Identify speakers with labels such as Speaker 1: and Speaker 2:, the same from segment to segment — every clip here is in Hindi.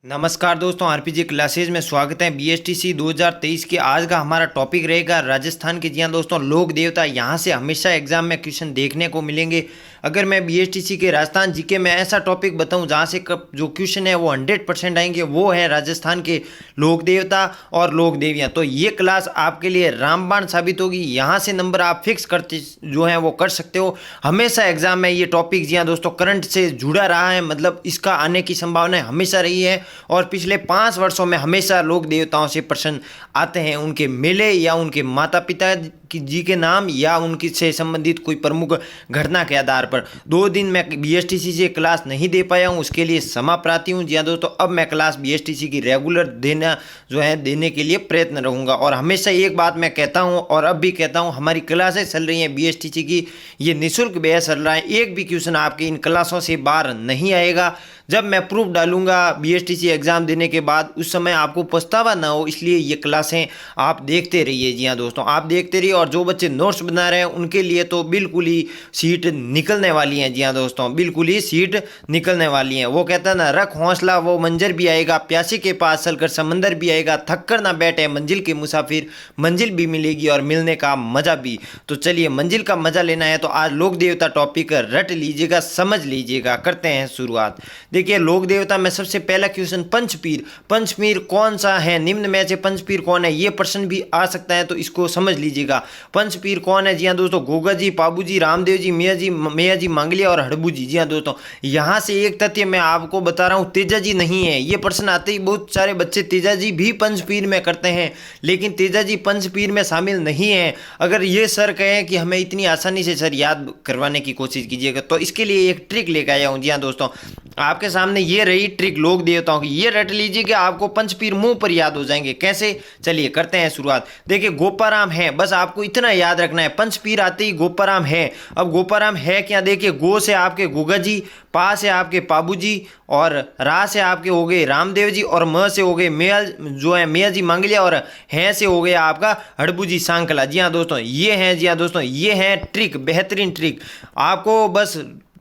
Speaker 1: नमस्कार दोस्तों, आरपीजी क्लासेज में स्वागत है। बीएसटीसी 2023 के आज का हमारा टॉपिक रहेगा राजस्थान के। जी हाँ दोस्तों, लोक देवता। यहाँ से हमेशा एग्जाम में क्वेश्चन देखने को मिलेंगे। अगर मैं बीएसटीसी के राजस्थान जीके में ऐसा टॉपिक बताऊं जहाँ से जो क्वेश्चन है वो 100% आएंगे, वो है राजस्थान के लोक देवता और लोक देवियाँ। तो ये क्लास आपके लिए रामबाण साबित होगी। यहाँ से नंबर आप फिक्स करते जो है वो कर सकते हो। हमेशा एग्जाम में ये टॉपिक जी हाँ दोस्तों करंट से जुड़ा रहा है, मतलब इसका आने की संभावना हमेशा रही है। और पिछले 5 वर्षों में हमेशा लोक देवताओं से प्रश्न आते हैं, उनके मेले या उनके माता पिता जी के नाम या उनकी से संबंधित कोई प्रमुख घटना के आधार पर। 2 दिन मैं बीएसटीसी से क्लास नहीं दे पाया हूँ, उसके लिए क्षमा प्रार्थी हूँ। जी हाँ दोस्तों, अब मैं क्लास बीएसटीसी की रेगुलर देने के लिए प्रयत्न रहूँगा। और हमेशा एक बात मैं कहता हूँ और अब भी कहता हूँ, हमारी क्लासेस चल रही हैं बीएसटीसी की, ये निःशुल्क बैच चल रहा है। एक भी क्वेश्चन आपके इन क्लासों से बाहर नहीं आएगा। जब मैं प्रूफ डालूंगा बीएसटीसी एग्जाम देने के बाद, उस समय आपको पछतावा ना हो, इसलिए ये क्लासें आप देखते रहिए। जी हाँ दोस्तों, आप देखते रहिए। और जो बच्चे नोट्स बना रहे हैं उनके लिए तो बिल्कुल ही सीट निकलने वाली हैं। जी हाँ दोस्तों, बिल्कुल ही सीट निकलने वाली हैं। वो कहता है ना, रख हौसला वो मंजर भी आएगा, प्यासी के पास चलकर समंदर भी आएगा, थक कर ना बैठे मंजिल के मुसाफिर, मंजिल भी मिलेगी और मिलने का मजा भी। तो चलिए, मंजिल का मजा लेना है तो आज लोक देवता टॉपिक रट लीजिएगा, समझ लीजिएगा। करते हैं शुरुआत। देखिए, लोक देवता में सबसे पहला क्वेश्चन, पंचपीर। पंचपीर कौन सा है? निम्न में से पंचपीर कौन है? ये प्रश्न भी आ सकता है, तो इसको समझ लीजिएगा। पंचपीर कौन है? जी हाँ दोस्तों, गोगा जी, पाबू जी, रामदेव जी, मैया जी मांगलिया और हड़बू जी। जी हाँ दोस्तों, यहाँ से एक तथ्य मैं आपको बता रहा हूँ, तेजा जी नहीं है। ये प्रश्न आते ही बहुत सारे बच्चे तेजा जी भी पंचपीर में करते हैं, लेकिन तेजा जी पंचपीर में शामिल नहीं है। अगर ये सर कहें कि हमें इतनी आसानी से सर याद करवाने की कोशिश कीजिएगा, तो इसके लिए एक ट्रिक लेकर आया हूँ। जी हाँ दोस्तों, आपके सामने ये रही ट्रिक लोक देवताओं की। ये रट लीजिए कि आपको पंचपीर मुंह पर याद हो जाएंगे। कैसे? चलिए करते हैं शुरुआत। देखिए, गोपाराम है, बस आपको इतना याद रखना है। पंचपीर आते ही गोपाराम है। अब गोपाराम है क्या? देखिए, गो से आपके गोगा जी, पा से आपके पाबू जी, और रा से आपके हो गए रामदेव जी, और म से हो गए मैया जी मांगलिया, और हैं से हो गया आपका हड़बू जी सांकला। जी हाँ दोस्तों, ये हैं। जी हाँ दोस्तों, ये हैं ट्रिक, बेहतरीन ट्रिक। आपको बस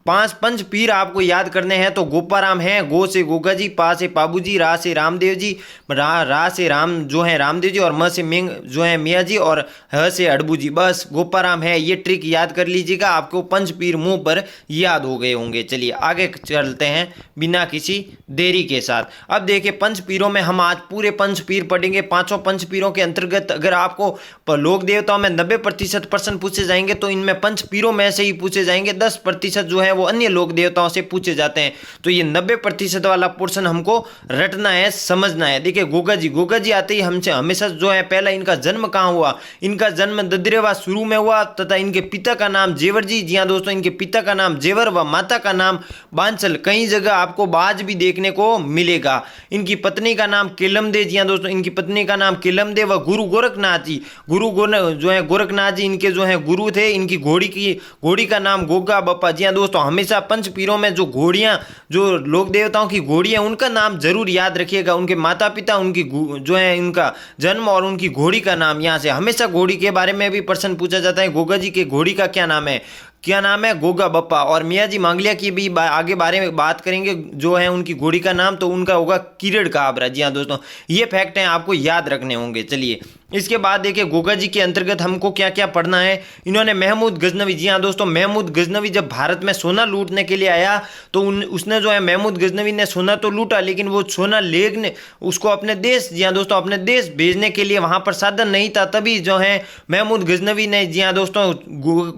Speaker 1: 5 पंचपीर आपको याद करने हैं। तो गोपाराम है, गो से गोगा जी, पा से पाबू जी, रा से रामदेव जी, रा से राम जो है रामदेव जी, और म से मिंग जो है मियाँ जी, और ह से हड़बू जी। बस गोपाराम है, ये ट्रिक याद कर लीजिएगा, आपको पंचपीर मुंह पर याद हो गए होंगे। चलिए आगे चलते हैं बिना किसी देरी के साथ। अब देखिए, पंचपीरों में हम आज पूरे पंचपीर पढ़ेंगे। 5 पंचपीरों के अंतर्गत अगर आपको लोक देवताओं में 90% प्रश्न पूछे जाएंगे, तो इनमें पंचपीरों में से ही पूछे जाएंगे। 10% जो है वो अन्य लोक देवताओं से पूछे जाते हैं। तो ये 90% वाला पोर्शन हमको रटना है, समझना है। देखिए, गोगा जी आते ही हमसे हमेशा जो है पहला इनका जन्म कहाँ हुआ? इनका जन्म ददरेवा शुरू में हुआ, तथा इनके पिता का नाम जेवर जी। जी हाँ दोस्तों, इनके पिता का नाम जेवर व माता का नाम बांचल। कई जगह आपको बाज भी देखने को मिलेगा। इनकी पत्नी का नाम केलमदे। जी हाँ दोस्तों, इनकी पत्नी का नाम केलमदे व गुरु गोरखनाथ जी। जो है गोरखनाथ जी इनके जो है गुरु थे। इनकी घोड़ी का नाम गोगा बप्पा। जी हाँ दोस्तों, हमेशा पंचपीरों में जो घोड़ियां, जो लोक देवताओं की घोड़ियां, उनका नाम जरूर याद रखिएगा। उनके माता पिता, उनकी जो है इनका जन्म और उनकी घोड़ी का नाम। यहाँ से हमेशा घोड़ी के बारे में भी प्रश्न पूछा जाता है। गोगा जी के घोड़ी का क्या नाम है? गोगा बप्पा। और मियाँ जी मांगलिया की भी आगे बारे में बात करेंगे, जो है उनकी घोड़ी का नाम, तो उनका होगा किरण काबरा। जी हाँ दोस्तों, ये फैक्ट हैं, आपको याद रखने होंगे। चलिए इसके बाद देखिए, गोगा जी के अंतर्गत हमको क्या क्या पढ़ना है। इन्होंने महमूद गजनवी। जी हाँ दोस्तों, महमूद गजनवी जब भारत में सोना लूटने के लिए आया, तो उसने जो है महमूद गजनवी ने सोना तो लूटा, लेकिन वो सोना लेने उसको अपने देश, जी हाँ दोस्तों, अपने देश भेजने के लिए वहां पर साधन नहीं था। तभी जो है महमूद गजनवी ने, जी हाँ दोस्तों,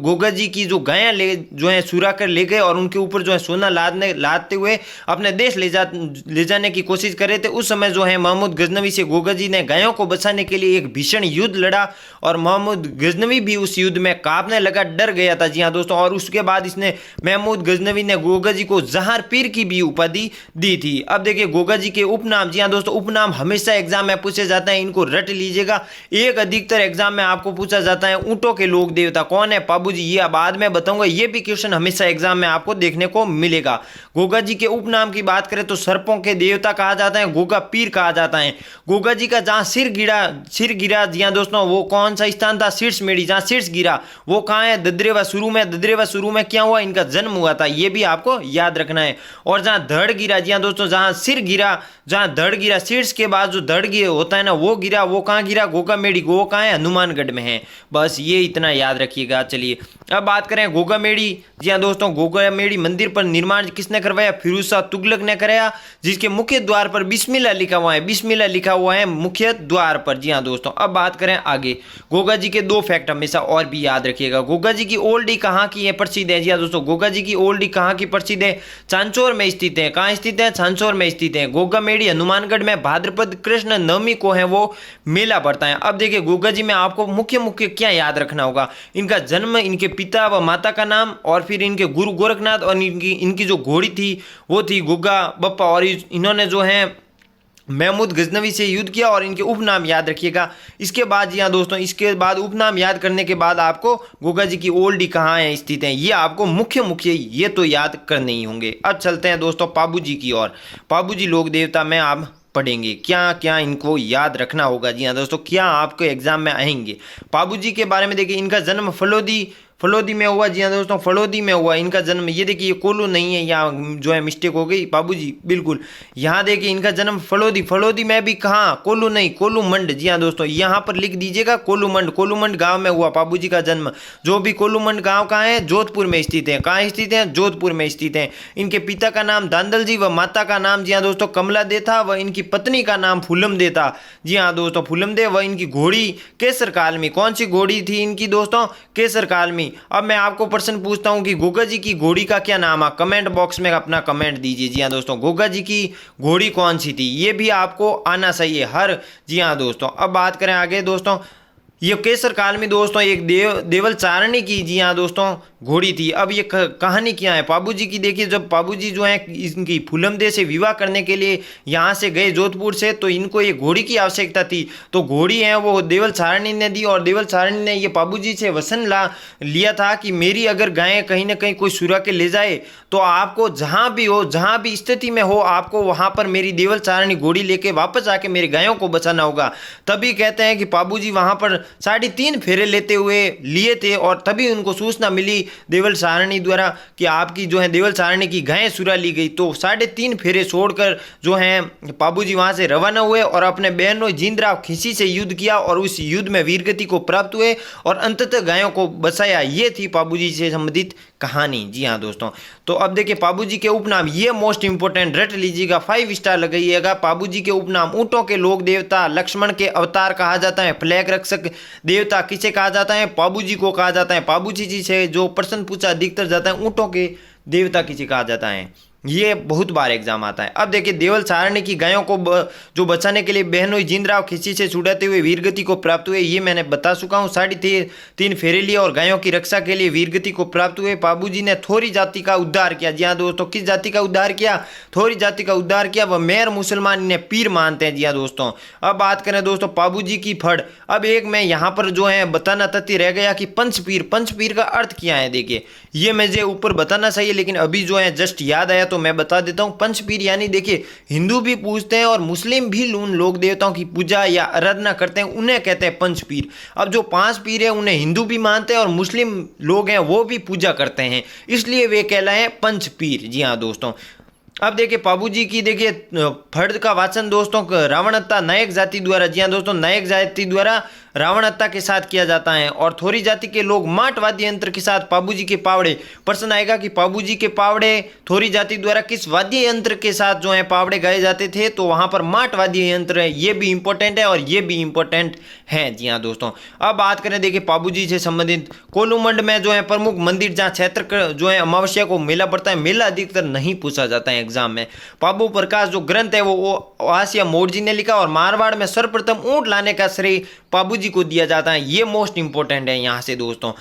Speaker 1: गोगा जी की जो गायें जो है चुरा कर ले गए और उनके ऊपर जो है सोना लादते हुए अपने देश ले जाने की कोशिश कर रहे थे। उस समय जो है महमूद गजनवी से गोगा जी ने गायों को बचाने के लिए एक भीषण युद्ध लड़ा, और महमूद गजनवी भी उस युद्ध में कांपने लगा, डर गया था। जी हाँ दोस्तों, और उसके बाद इसने महमूद गजनवी ने गोगा जी को जहार पीर की भी उपाधि दी थी। अब देखिए, गोगा जी के उपनाम। जी हाँ दोस्तों, उपनाम हमेशा एग्जाम में पूछे जाते हैं, इनको रट लीजिएगा। एक अधिकतर एग्जाम में आपको पूछा जाता है, ऊंटों के लोक देवता कौन है? पाबू जी। ये बाद में बताऊंगा, ये भी क्वेश्चन हमेशा एग्जाम में आपको देखने को मिलेगा। गोगा जी के उपनाम की बात करें तो सर्पों के देवता कहा जाता है, गोगा पीर कहा जाता है। गोगा जी का जहाँ सिर गिरा जी हाँ दोस्तों, वो कौन सा स्थान था? शीर्ष मेढ़ी, जहाँ शीर्ष गिरा वो कहाँ है? ददरेवा शुरू में क्या हुआ? इनका जन्म हुआ था, ये भी आपको याद रखना है। और जहाँ धड़ गिरा जी हाँ दोस्तों, जहाँ सिर गिरा, जहाँ धड़ गिरा, शीर्ष के बाद जो धड़ गिरा होता है ना, वो गिरा, वो कहाँ गिरा? गोगा मेढ़ी, वो कहाँ है? हनुमानगढ़ में है। बस ये इतना याद रखिएगा। चलिए अब बात करें गोगा मेढ़ी। जी हाँ दोस्तों, गोगा मेढ़ी मंदिर पर निर्माण किसने करवाया? फिरोज शाह तुगलक ने कराया, जिसके मुख्य द्वार पर बिस्मिल्लाह लिखा हुआ है, बिस्मिल्लाह लिखा हुआ है मुख्य द्वार पर। जी हाँ दोस्तों, अब बात करें आगे। गोगा जी के 2 फैक्ट हमेशा और भी याद रखिएगा। गोगा जी की ओल्डी कहाँ की है? प्रसिद्ध है। जी हाँ दोस्तों, गोगा जी की ओल्डी कहाँ की प्रसिद्ध है? चांचौर में स्थित है। कहाँ स्थित है? चांचौर में स्थित है। गोगा मेढ़ी हनुमानगढ़ में भाद्रपद कृष्ण नवमी को है वो मेला पड़ता है। अब देखिए गोगा जी में आपको मुख्य क्या याद रखना होगा? इनका जन्म, इनके पिता व माता का नाम, और फिर इनके गुरु गोरखनाथ, और इनकी जो घोड़ी थी वो थी गोगा बप्पा, और इन्होंने जो है महमूद गजनवी से युद्ध किया, और इनके उपनाम याद रखिएगा। इसके बाद जी हाँ दोस्तों, इसके बाद उपनाम याद करने के बाद आपको गोगा जी की ओल्डी कहाँ है स्थित है, ये आपको मुख्य ये तो याद करने ही होंगे। अब चलते हैं दोस्तों पाबू जी की ओर। पाबू जी लोक देवता में आप पढ़ेंगे क्या क्या इनको याद रखना होगा। जी हाँ दोस्तों, क्या आपके एग्जाम में आएंगे। पाबू जी के बारे में देखिए, इनका जन्म फलोदी में हुआ। जी हाँ दोस्तों, फलोदी में हुआ इनका जन्म। ये देखिए कोल्लू नहीं है, यहाँ जो है मिस्टेक हो गई बाबूजी, बिल्कुल यहाँ देखिए इनका जन्म फलोदी में भी कहाँ? कोल्लू नहीं, कोल्लू मंड। जी हाँ दोस्तों, यहाँ पर लिख दीजिएगा कोल्लू मंड गांव में हुआ बाबूजी का जन्म। जो भी कोल्लू मंड गांव कहाँ है? जोधपुर में स्थित है। कहाँ स्थित है? जोधपुर में स्थित है। इनके पिता का नाम दांदल जी व माता का नाम जी हाँ दोस्तों कमला दे था, व इनकी पत्नी का नाम फूलम दे था। जी हाँ दोस्तों, फूलम दे। व इनकी घोड़ी केसर कालमी। कौन सी घोड़ी थी इनकी दोस्तों? केसर कालमी। अब मैं आपको प्रश्न पूछता हूं कि गोगा जी की घोड़ी का क्या नाम है? कमेंट बॉक्स में अपना कमेंट दीजिए। जी हाँ दोस्तों, गोगा जी की घोड़ी कौन सी थी? ये भी आपको आना चाहिए हर। जी हाँ दोस्तों, अब बात करें आगे दोस्तों। ये केसर काल में दोस्तों एक देवल चारणी की जी हाँ दोस्तों घोड़ी थी। अब ये कहानी क्या है पाबू जी की? देखिए, जब पाबू जी जो है इनकी फूलमदे से विवाह करने के लिए यहाँ से गए जोधपुर से, तो इनको ये घोड़ी की आवश्यकता थी। तो घोड़ी है वो देवल चारणी ने दी, और देवल चारणी ने ये पाबू जी से वचन लिया था कि मेरी अगर गायें कहीं ना कहीं कोई सुरा के ले जाए तो आपको जहाँ भी हो, जहाँ भी स्थिति में हो, आपको वहाँ पर मेरी देवल चारणी घोड़ी लेके वापस आके मेरी गायों को बचाना होगा। तभी कहते हैं कि पाबू जी वहाँ पर 3.5 फेरे लिए थे, और तभी उनको सूचना मिली देवल सारणी द्वारा कि आपकी जो है देवल सारणी की गायें सुरा ली गई। तो 3.5 फेरे छोड़कर जो है पाबू जी वहाँ से रवाना हुए, और अपने बहनों जिंदराव खिसी से युद्ध किया, और उस युद्ध में वीरगति को प्राप्त हुए, और अंततः गायों को बचाया। ये थी पाबू जी से संबंधित कहानी। जी हाँ दोस्तों, तो अब देखिए पाबू जी के उपनाम, ये मोस्ट इंपोर्टेंट रट लीजिएगा, 5 स्टार लगाइएगा। पाबू जी के उपनाम: ऊंटों के लोक देवता, लक्ष्मण के अवतार कहा जाता है, फ्लैग रक्षक देवता किसे कहा जाता है? पाबू जी को कहा जाता है। पाबू जी से जो प्रश्न पूछा अधिकतर जाता है, ऊंटों के देवता किसे कहा जाता है? ये बहुत बार एग्जाम आता है। अब देखिए, देवल सारणी की गायों को जो बचाने के लिए बहनोई जिंदराव खिसी से छुड़ाते हुए वीरगति को प्राप्त हुए, ये मैंने बता चुका हूँ। 3.5 फेरे लिए और गायों की रक्षा के लिए वीरगति को प्राप्त हुए। पाबू जी ने थोरी जाति का उद्धार किया। जी हाँ दोस्तों, किस जाति का उद्धार किया? थोरी जाति का उद्धार किया। वह मेयर मुसलमान इन्हें पीर मानते हैं। जी हाँ दोस्तों, अब बात करें दोस्तों पाबू जी की फड़। अब एक मैं यहाँ पर जो है बताना तथ्य रह गया कि पंचपीर का अर्थ क्या है। देखिए, ये मुझे ऊपर बताना चाहिए, लेकिन अभी जो है जस्ट याद आया तो मैं बता देता हूं। पंचपीर यानी देखिए, हिंदू भी पूजते हैं और मुस्लिम भी उन लोक देवताओं की पूजा या आराधना करते हैं, उन्हें कहते हैं पंचपीर। अब जो 5 पीर है उन्हें हिंदू भी मानते हैं और मुस्लिम लोग हैं वो भी पूजा करते हैं, इसलिए वे कहलाए पंचपीर। जी हाँ दोस्तों, अब देखिए पाबू जी की देखिए फर्द का वाचन दोस्तों रावणहत्ता नायक जाति द्वारा। जी हाँ दोस्तों, नायक जाति द्वारा रावणहत्ता के साथ किया जाता है। और थोरी जाति के लोग माट वाद्य यंत्र के साथ पाबू जी के पावड़े। प्रश्न आएगा कि पाबू जी के पावड़े थोरी जाति द्वारा किस वाद्य यंत्र के साथ जो है पावड़े गाए जाते थे? तो वहां पर माट वाद्य यंत्र है। ये भी इंपॉर्टेंट है और ये भी इंपॉर्टेंट है। जी हाँ दोस्तों, अब बात करें देखिए पाबू जी से संबंधित कोलूमंड में जो है प्रमुख मंदिर जहाँ क्षेत्र जो है अमावस्या को मेला पड़ता है। मेला अधिकतर नहीं पूछा जाता है एग्जाम में। पाबू प्रकाश जो ग्रंथ है वो आसिया मोर्जी ने लिखा, और मारवाड़ में सर्वप्रथम ऊंट लाने का श्रेय पाबू जी को दिया जाता है। ये मोस्ट इंपोर्टेंट है यहाँ से दोस्तों।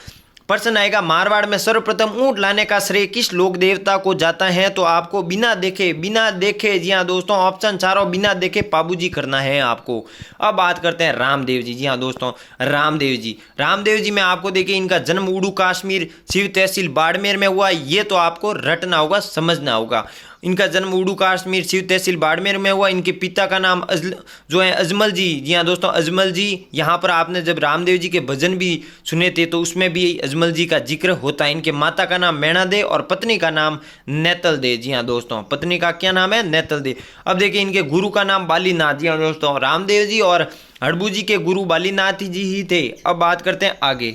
Speaker 1: प्रश्न आएगा मारवाड़ में सर्वप्रथम ऊंट लाने का श्रेय किस लोक देवता को जाता है? तो आपको बिना देखे जी हाँ दोस्तों, ऑप्शन चारों बिना देखे पाबूजी करना है आपको। अब बात करते हैं रामदेव जी हाँ दोस्तों, रामदेव जी में आपको देखिए इनका जन्म उड़ू कश्मीर शिव तहसील बाड़मेर में हुआ। ये तो आपको रटना होगा, समझना होगा। इनका जन्म उड़ू कश्मीर शिव तहसील बाड़मेर में हुआ। इनके पिता का नाम जो है अजमल जी हाँ दोस्तों, अजमल जी। यहाँ पर आपने जब रामदेव जी के भजन भी सुने थे तो उसमें भी अजमल जी का जिक्र होता है। इनके माता का नाम मैणा दे और पत्नी का नाम नेतल दे जी हाँ दोस्तों, पत्नी का क्या नाम है? नेतल दे। अब देखिए इनके गुरु का नाम बालीनाथ जी हाँ दोस्तों, रामदेव जी और हड़बू जी के गुरु बालीनाथ जी ही थे। अब बात करते हैं आगे,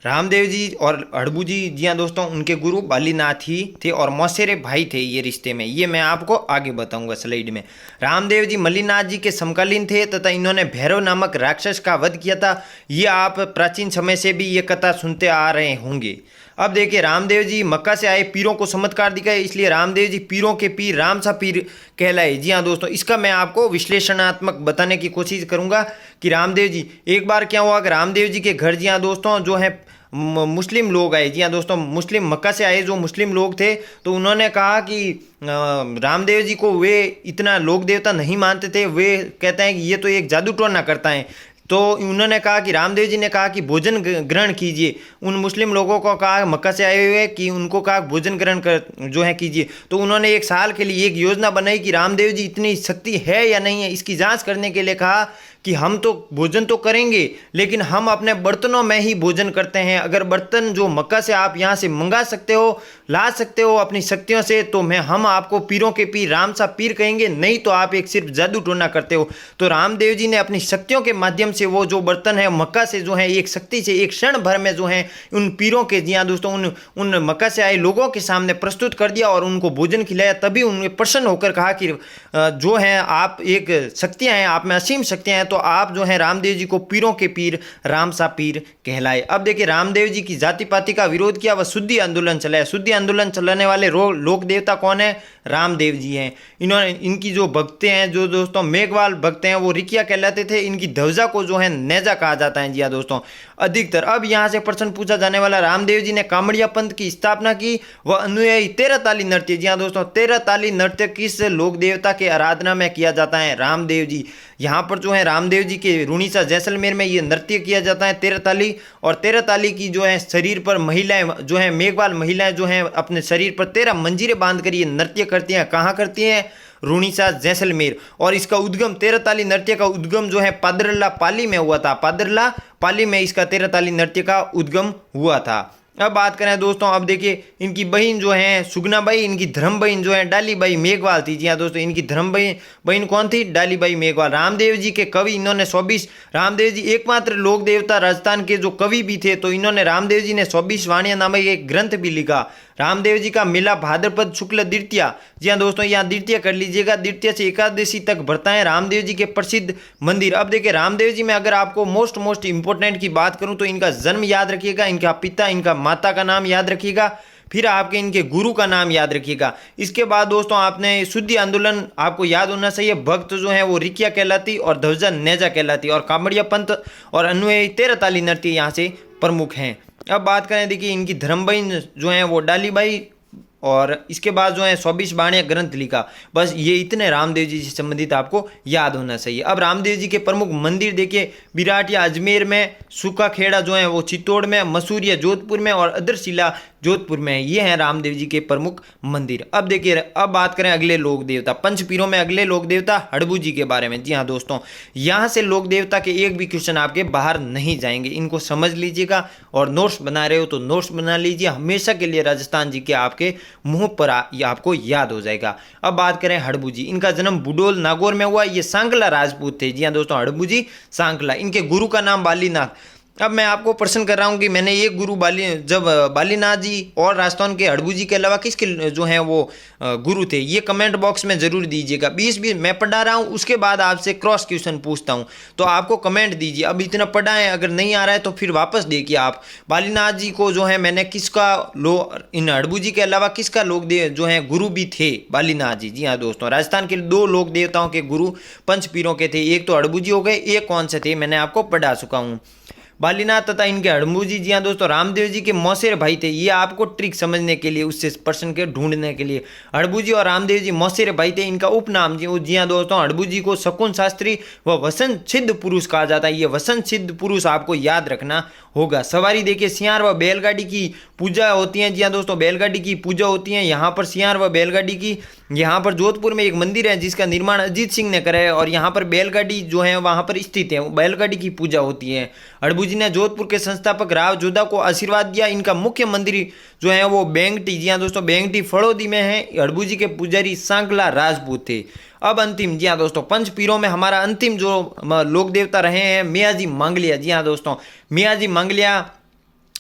Speaker 1: रामदेव जी और हड़बू जी हाँ दोस्तों, उनके गुरु बालीनाथ ही थे और मौसेरे भाई थे ये रिश्ते में। ये मैं आपको आगे बताऊंगा स्लाइड में। रामदेव जी मल्लीनाथ जी के समकालीन थे तथा इन्होंने भैरव नामक राक्षस का वध किया था। ये आप प्राचीन समय से भी ये कथा सुनते आ रहे होंगे। अब देखिए रामदेव जी मक्का से आए पीरों को चमत्कार दिखाए, इसलिए रामदेव जी पीरों के पीर रामसा पीर कहलाए जी हाँ दोस्तों। इसका मैं आपको विश्लेषणात्मक बताने की कोशिश करूंगा कि रामदेव जी, एक बार क्या हुआ कि रामदेव जी के घर जी हाँ दोस्तों जो है मुस्लिम लोग आए जी हाँ दोस्तों, मुस्लिम मक्का से आए जो मुस्लिम लोग थे, तो उन्होंने कहा कि रामदेव जी को वे इतना लोक देवता नहीं मानते थे। वे कहते हैं कि ये तो एक जादू टोना करता है। तो उन्होंने कहा कि रामदेव जी ने कहा कि भोजन ग्रहण कीजिए। उन मुस्लिम लोगों को कहा मक्का से आए हुए कि उनको कहा भोजन ग्रहण कर जो है कीजिए। तो उन्होंने एक साल के लिए एक योजना बनाई कि रामदेव जी इतनी शक्ति है या नहीं है, इसकी जांच करने के लिए कहा कि हम तो भोजन तो करेंगे लेकिन हम अपने बर्तनों में ही भोजन करते हैं। अगर बर्तन जो मक्का से आप यहाँ से मंगा सकते हो, ला सकते हो अपनी शक्तियों से, तो हम आपको पीरों के पीर रामसा पीर कहेंगे, नहीं तो आप एक सिर्फ जादू टोना करते हो। तो रामदेव जी ने अपनी शक्तियों के माध्यम से वो जो बर्तन है मक्का से जो है एक शक्ति से एक क्षण भर में जो है उन पीरों के जी हाँ दोस्तों उन मक्का से आए लोगों के सामने प्रस्तुत कर दिया और उनको भोजन खिलाया। तभी उन्हें प्रसन्न होकर कहा कि जो है आप एक शक्तियाँ हैं, आप में असीम शक्तियाँ हैं, तो आप जो है रामदेव जी को पीरों के पीर रामसा पीर कहलाए। अब देखिए रामदेव जी की जाति पाति का विरोध किया, वह शुद्धि आंदोलन चलाया। शुद्धि आंदोलन चलाने वाले लोक देवता कौन है? रामदेव जी हैं। इन्होंने इनकी जो भक्ते हैं जो दोस्तों मेघवाल भक्त हैं वो रिकिया कहलाते थे। इनकी ध्वजा को जो है नेजा कहा जाता है जी हाँ दोस्तों अधिकतर। अब यहाँ से प्रश्न पूछा जाने वाला, रामदेव जी ने कामड़िया पंथ की स्थापना की। वह अनुयायी 13 ताली नृत्य जी हाँ दोस्तों 13 ताली नृत्य किस लोक देवता के आराधना में किया जाता है? रामदेव जी। यहाँ पर जो है रामदेव जी के रूणीसा जैसलमेर में ये नृत्य किया जाता है 13 ताली। और 13 ताली की जो है शरीर पर महिलाएं जो है मेघवाल महिलाएं जो हैं अपने शरीर पर 13 मंजीरें बांध कर ये नृत्य करती हैं। कहाँ करती हैं? रूणीसा जैसलमेर। और इसका उद्गम 13 ताली नृत्य का उद्गम जो है पादरला पाली में हुआ था। पादरला पाली में इसका 13 ताली नृत्य का उद्गम हुआ था। अब बात करें दोस्तों, अब देखिए इनकी बहन जो है सुगनाबाई, इनकी धर्म बहन जो है डालीबाई मेघवाल थी जी हाँ दोस्तों। इनकी धर्म बहन कौन थी? डालीबाई मेघवाल। रामदेव जी के कवि इन्होंने 24, रामदेव जी एकमात्र लोक देवता राजस्थान के जो कवि भी थे, तो इन्होंने रामदेव जी ने 24 वाणियां नामक एक ग्रंथ भी लिखा। रामदेव जी का मेला भाद्रपद शुक्ल द्वितीया जी हाँ दोस्तों, यहाँ द्वितीय कर लीजिएगा, द्वितीय से एकादशी तक भरता है रामदेव जी के प्रसिद्ध मंदिर। अब देखिए रामदेव जी में अगर आपको मोस्ट इंपॉर्टेंट की बात करूं तो इनका जन्म याद रखिएगा, इनका पिता इनका माता का नाम याद रखिएगा, फिर आपके इनके गुरु का नाम याद रखिएगा। इसके बाद दोस्तों आपने शुद्धि आंदोलन आपको याद होना चाहिए। भक्त जो है वो रिकिया कहलाती और ध्वजा नेजा कहलाती और कामड़िया पंथ और अनुयायी 13 ताली नृत्य यहाँ से प्रमुख हैं। अब बात करें देखिए इनकी धर्म बहन जो है वो डालीबाई और इसके बाद जो है 24 वाणियां ग्रंथ लिखा। बस ये इतने रामदेव जी से संबंधित आपको याद होना चाहिए। अब रामदेव जी के प्रमुख मंदिर देखिए, विराटिया अजमेर में, सूखा खेड़ा जो है वो चित्तौड़ में, मसूरिया जोधपुर में और अदरशिला जोधपुर में। ये हैं रामदेव जी के प्रमुख मंदिर। अब देखिए अब बात करें अगले लोक देवता पंच पीरों में अगले लोक देवता हड़बू जी के बारे में। जी हाँ दोस्तों, यहाँ से लोक देवता के एक भी क्वेश्चन आपके बाहर नहीं जाएंगे, इनको समझ लीजिएगा और नोट्स बना रहे हो तो नोट्स बना लीजिए। हमेशा के लिए राजस्थान जी के आपके मुंह पर ये आपको याद हो जाएगा। अब बात करें हड़बू जी, इनका जन्म बुडोल नागौर में हुआ। ये सांकला राजपूत थे। जी हाँ दोस्तों, हड़बू जी सांकला। इनके गुरु का नाम बालीनाथ। अब मैं आपको प्रश्न कर रहा हूँ कि मैंने एक गुरु जब बालीनाथ जी और राजस्थान के हड़बू जी के अलावा किसके जो हैं वो गुरु थे, ये कमेंट बॉक्स में ज़रूर दीजिएगा। 20 मैं पढ़ा रहा हूँ, उसके बाद आपसे क्रॉस क्वेश्चन पूछता हूँ तो आपको कमेंट दीजिए। अब इतना पढ़ा है, अगर नहीं आ रहा है तो फिर वापस देखिए आप। बालीनाथ जी को जो है मैंने किसका इन हड़बू जी के अलावा किसका लोक जो है गुरु भी थे बालीनाथ जी। जी हाँ दोस्तों, राजस्थान के 2 लोक देवताओं के गुरु पंच पीरों के थे। एक तो हड़बू जी हो गए, एक कौन से थे मैंने आपको पढ़ा चुका हूँ। बालीनाथ तथा इनके हड़म्बू जी, जी हाँ दोस्तों, रामदेव जी के मौसेरे भाई थे। ये आपको ट्रिक समझने के लिए, उससे प्रश्न के ढूंढने के लिए, हड़बू जी और रामदेव जी मौसेरे भाई थे। इनका उपनाम जी हाँ दोस्तों, हड़बू जी को शकुन शास्त्री व वसंत सिद्ध पुरुष कहा जाता है। ये वसंत सिद्ध पुरुष आपको याद रखना होगा। सवारी देखिए, सियार व बैलगाड़ी की पूजा होती है। जी हाँ दोस्तों, बैलगाड़ी की पूजा होती है। यहाँ पर सियार व बैलगाड़ी की, यहाँ पर जोधपुर में एक मंदिर है जिसका निर्माण अजीत सिंह ने करा है, और यहाँ पर बैलगाड़ी जो है वहाँ पर स्थित है, बैलगाड़ी की पूजा होती है। हड़बू जी ने जोधपुर के संस्थापक राव जोधा को आशीर्वाद दिया। इनका मुख्य मंदिर जो है वो बेंगटी, जी हाँ दोस्तों, बेंगटी फड़ौदी में है। हड़बू जी के पुजारी सांकला राजपूत थे। अब अंतिम, जी हाँ दोस्तों, पंच पीरों में हमारा अंतिम जो लोक देवता रहे हैं मियाजी मांगलिया। जी हाँ दोस्तों, मियाजी मांगलिया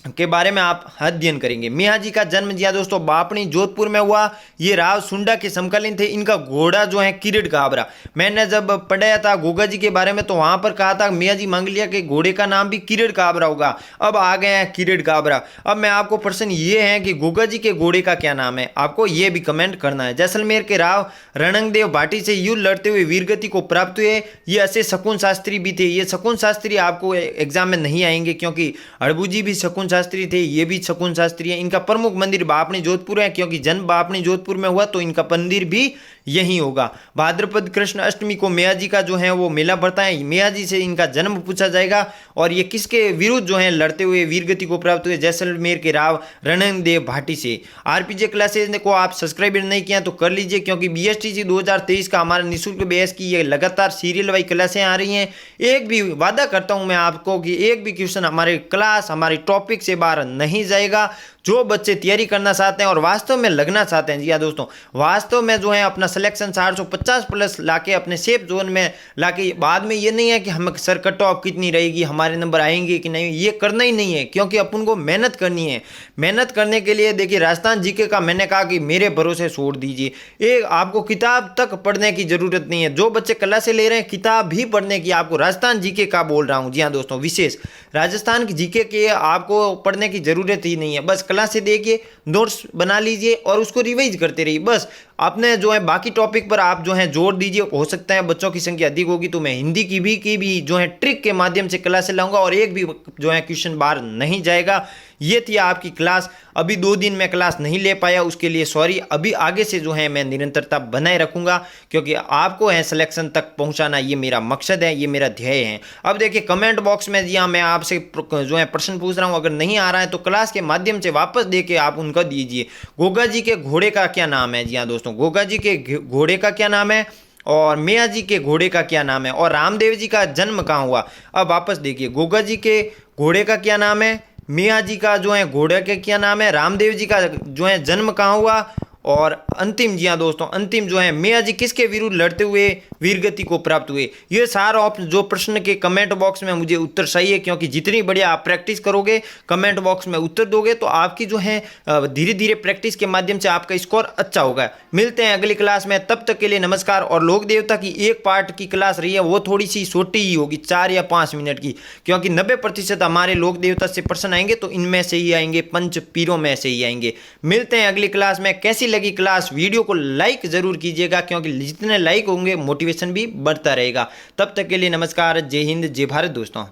Speaker 1: के बारे में आप अध्ययन करेंगे। मियाँ जी का जन्म, जी हाँ दोस्तों, बापणी जोधपुर में हुआ। ये राव सुंडा के समकालीन थे। इनका घोड़ा जो है किरीट काबरा। मैंने जब पढ़ाया था गोगा जी के बारे में तो वहां पर कहा था मियाँ जी मांगलिया के घोड़े का नाम भी किरीट काबरा होगा। अब आ गए हैं किरीट काबरा। अब मैं आपको प्रश्न ये है कि गोगा जी के घोड़े का क्या नाम है, आपको ये भी कमेंट करना है। जैसलमेर के राव रणंगदेव भाटी से युद्ध लड़ते हुए वीरगति को प्राप्त हुए। ये ऐसे शकुन शास्त्री भी थे। ये शकुन शास्त्री आपको एग्जाम में नहीं आएंगे क्योंकि हड़बू जी भी शकुन शास्त्री थे, ये भी शकुन शास्त्री है। इनका प्रमुख मंदिर बापणी जोधपुर है, क्योंकि जन्म बापणी जोधपुर में हुआ तो इनका मंदिर भी यही होगा। भाद्रपद कृष्ण अष्टमी को मियाँ जी का जो है वो मेला पड़ता है। मियाँ जी से इनका जन्म पूछा जाएगा, और ये किसके विरुद्ध जो है लड़ते हुए वीरगति को प्राप्त हुए, जैसलमेर के राव रणंगदेव भाटी से। आरपीजे क्लासेज को आप सब्सक्राइब नहीं किया तो कर लीजिए, क्योंकि बीएसटीसी 2023 का हमारा निःशुल्क बेस की ये लगातार सीरियल वाइज क्लासें आ रही हैं। एक भी वादा करता हूं मैं आपको कि एक भी क्वेश्चन हमारे क्लास, हमारे टॉपिक से बाहर नहीं जाएगा। जो बच्चे तैयारी करना चाहते हैं और वास्तव में लगना चाहते हैं, जी हाँ दोस्तों, वास्तव में जो है अपना सिलेक्शन 450 प्लस लाके अपने सेफ जोन में लाके, बाद में ये नहीं है कि हम सर कट ऑफ कितनी रहेगी, हमारे नंबर आएंगे कि नहीं, ये करना ही नहीं है, क्योंकि अपन को मेहनत करनी है। मेहनत करने के लिए देखिए, राजस्थान जीके का मैंने कहा कि मेरे भरोसे छोड़ दीजिए। एक आपको किताब तक पढ़ने की जरूरत नहीं है। जो बच्चे क्लासें ले रहे हैं किताब भी पढ़ने की, आपको राजस्थान जीके का बोल रहा हूँ, जी हाँ दोस्तों, विशेष राजस्थान की जीके के आपको पढ़ने की जरूरत ही नहीं है। बस क्लास से देखिए, नोट्स बना लीजिए और उसको रिवाइज करते रहिए। बस आपने जो है बाकी टॉपिक पर आप जो है जोर दीजिए। हो सकता है बच्चों की संख्या अधिक होगी तो मैं हिंदी की भी जो है ट्रिक के माध्यम से क्लास लाऊंगा, और एक भी जो है क्वेश्चन बाहर नहीं जाएगा। ये थी आपकी क्लास। अभी 2 दिन मैं क्लास नहीं ले पाया, उसके लिए सॉरी। अभी आगे से जो है मैं निरंतरता बनाए रखूंगा, क्योंकि आपको है सिलेक्शन तक पहुंचाना, ये मेरा मकसद है, ये मेरा ध्येय है। अब देखिए कमेंट बॉक्स में, जी हाँ, मैं आपसे जो है प्रश्न पूछ रहा हूं, अगर नहीं आ रहा है तो क्लास के माध्यम से वापस देके आप उनका दीजिए। गोगा जी के घोड़े का क्या नाम है? जी हाँ दोस्तों, गोगा जी के घोड़े का क्या नाम है, और मियाँ जी के घोड़े का क्या नाम है, और रामदेव जी का जन्म कहाँ हुआ? अब वापस देखिए, गोगा जी के घोड़े का क्या नाम है, मियाँ जी का जो है घोड़े का क्या नाम है, रामदेव जी का जो है जन्म कहाँ हुआ, और अंतिम, जी हाँ दोस्तों, अंतिम जो है मियाँ जी किसके विरुद्ध लड़ते हुए वीरगति को प्राप्त हुए। ये सारा जो प्रश्न के कमेंट बॉक्स में मुझे उत्तर चाहिए, क्योंकि जितनी बढ़िया आप प्रैक्टिस करोगे, कमेंट बॉक्स में उत्तर दोगे, तो आपकी जो है धीरे धीरे प्रैक्टिस के माध्यम से आपका स्कोर अच्छा होगा। मिलते हैं अगली क्लास में, तब तक के लिए नमस्कार। और लोक देवता की एक पार्ट की क्लास रही है, वो थोड़ी सी छोटी ही होगी, 4 या 5 मिनट की, क्योंकि 90% हमारे लोक देवता से प्रश्न आएंगे तो इनमें से ही आएंगे, पंच पीरों में से ही आएंगे। मिलते हैं अगली क्लास में। कैसी लगी क्लास? वीडियो को लाइक जरूर कीजिएगा, क्योंकि जितने लाइक होंगे मोटिवेशन भी बढ़ता रहेगा। तब तक के लिए नमस्कार, जय हिंद, जय भारत दोस्तों।